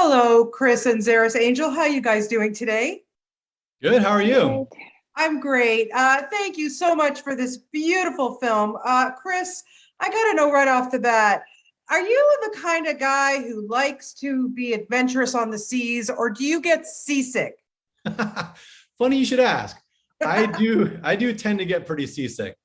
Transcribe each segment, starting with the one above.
Hello, Chris and Zaris-Angel. How you guys doing today? Good. How are you? Good. I'm great. Thank you so much for this beautiful film. Chris, I got to know right off the bat, are you the kind of guy who likes to be adventurous on the seas, or do you get seasick? Funny you should ask. I do tend to get pretty seasick.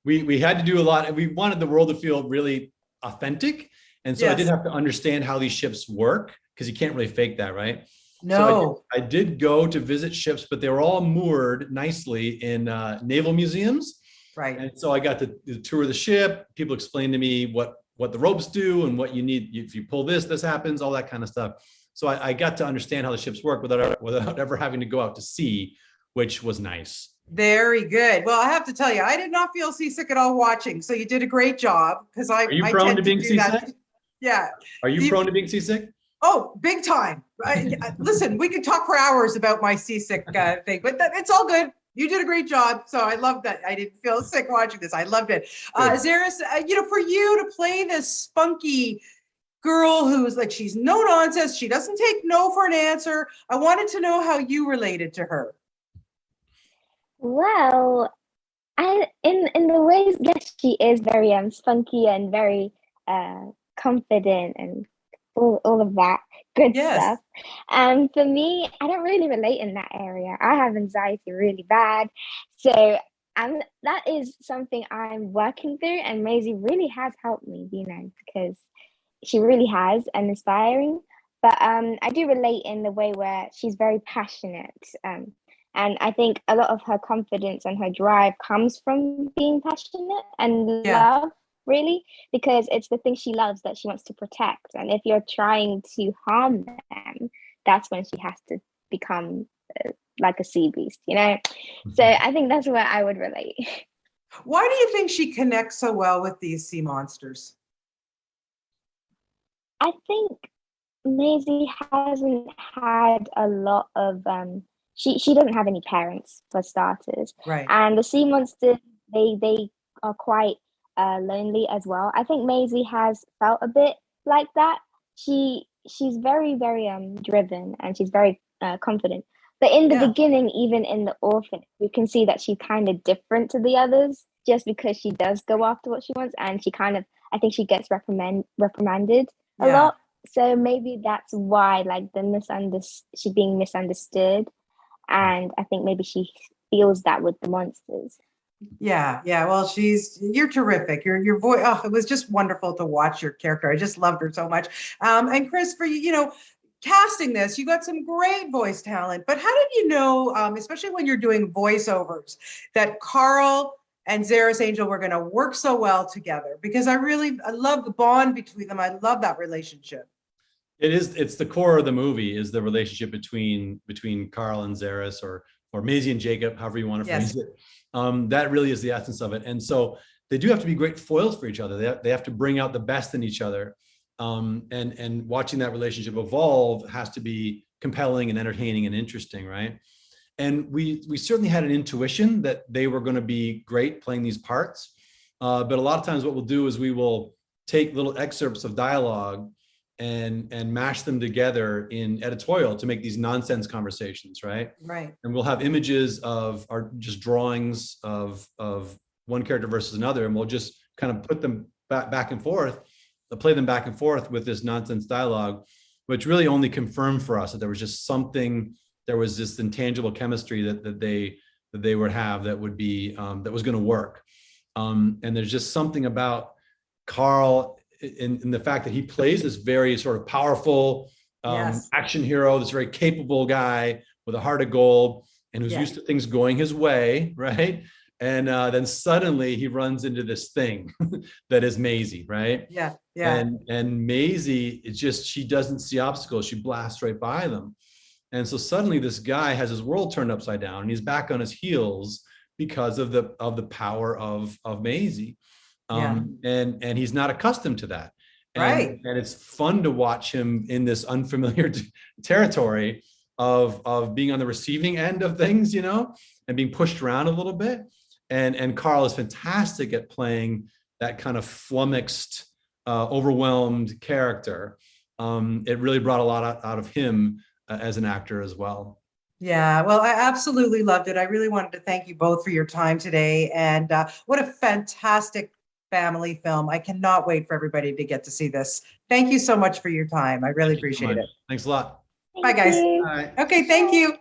We had to do a lot, and we wanted the world to feel really authentic. And so I did Yes. have to understand how these ships work because you can't really fake that, right? So No. I did go to visit ships, but they were all moored nicely in naval museums. Right. And so I got to tour the ship. People explained to me what the ropes do and what you need. If you pull this happens, all that kind of stuff. So I got to understand how the ships work without ever having to go out to sea, which was nice. Very good. Well, I have to tell you, I did not feel seasick at all watching. So you did a great job because I, Are you I prone tend to to being do that. seasick? Yeah. Are you The- prone to being seasick? Oh, big time. Listen, we could talk for hours about my seasick thing, but it's all good. You did a great job. So I love that. I didn't feel sick watching this. I loved it. Good. Zaris, for you to play this spunky girl who's like, she's no nonsense. She doesn't take no for an answer. I wanted to know how you related to her. Well, I in the ways, yes, she is very spunky and very confident and all of that good Yes. stuff. For me, I don't really relate in that area. I have anxiety really bad, so that is something I'm working through. And Maisie really has helped me, because she really has and inspiring. But I do relate in the way where she's very passionate. And I think a lot of her confidence and her drive comes from being passionate and Yeah. love, really, because it's the thing she loves that she wants to protect. And if you're trying to harm them, that's when she has to become like a sea beast. So I think that's where I would relate. Why do you think she connects so well with these sea monsters? I think Maisie hasn't had a lot of she doesn't have any parents for starters. Right. And the sea monsters, they are quite lonely as well. I think Maisie has felt a bit like that. She's very, very driven, and she's very confident. But in the Yeah. beginning, even in the orphanage, we can see that she's kind of different to the others just because she does go after what she wants, and she kind of, I think she gets reprimanded a Yeah. lot. So maybe that's why, like, she's being misunderstood, and I think maybe she feels that with the monsters. Yeah, yeah. Well, you're terrific. Your voice, oh, it was just wonderful to watch your character. I just loved her so much. And Chris, for you, casting this, you got some great voice talent. But how did you know, especially when you're doing voiceovers, that Carl and Zaris-Angel were going to work so well together? Because I love the bond between them. I love that relationship. It's the core of the movie is the relationship between Carl and Zaris or Maisie and Jacob, however you want to Yes. phrase it. That really is the essence of it. And so they do have to be great foils for each other. They have to bring out the best in each other. And watching that relationship evolve has to be compelling and entertaining and interesting, right? And we certainly had an intuition that they were going to be great playing these parts. But a lot of times what we'll do is we will take little excerpts of dialogue and mash them together in editorial to make these nonsense conversations, right? Right. And we'll have images of our just drawings of one character versus another, and we'll just kind of put them back and forth, play them back and forth with this nonsense dialogue, which really only confirmed for us that there was just something, there was this intangible chemistry that they would have that would be that was going to work. And there's just something about Carl in the fact that he plays this very sort of powerful Yes. action hero, this very capable guy with a heart of gold and who's Yeah. used to things going his way, right? And then suddenly he runs into this thing that is Maisie, right? Yeah. Yeah. And Maisie, it's just, she doesn't see obstacles. She blasts right by them. And so suddenly this guy has his world turned upside down and he's back on his heels because of the power of Maisie. Yeah. And he's not accustomed to that. Right. And it's fun to watch him in this unfamiliar territory of being on the receiving end of things, and being pushed around a little bit. And Carl is fantastic at playing that kind of flummoxed, overwhelmed character. it really brought a lot out of him as an actor as well. Yeah, well, I absolutely loved it. I really wanted to thank you both for your time today. And what a fantastic family film. I cannot wait for everybody to get to see this. Thank you so much for your time. I really Thank you so appreciate much. it. Thanks a lot. Bye, Thank guys. you. Bye. Okay, thank you.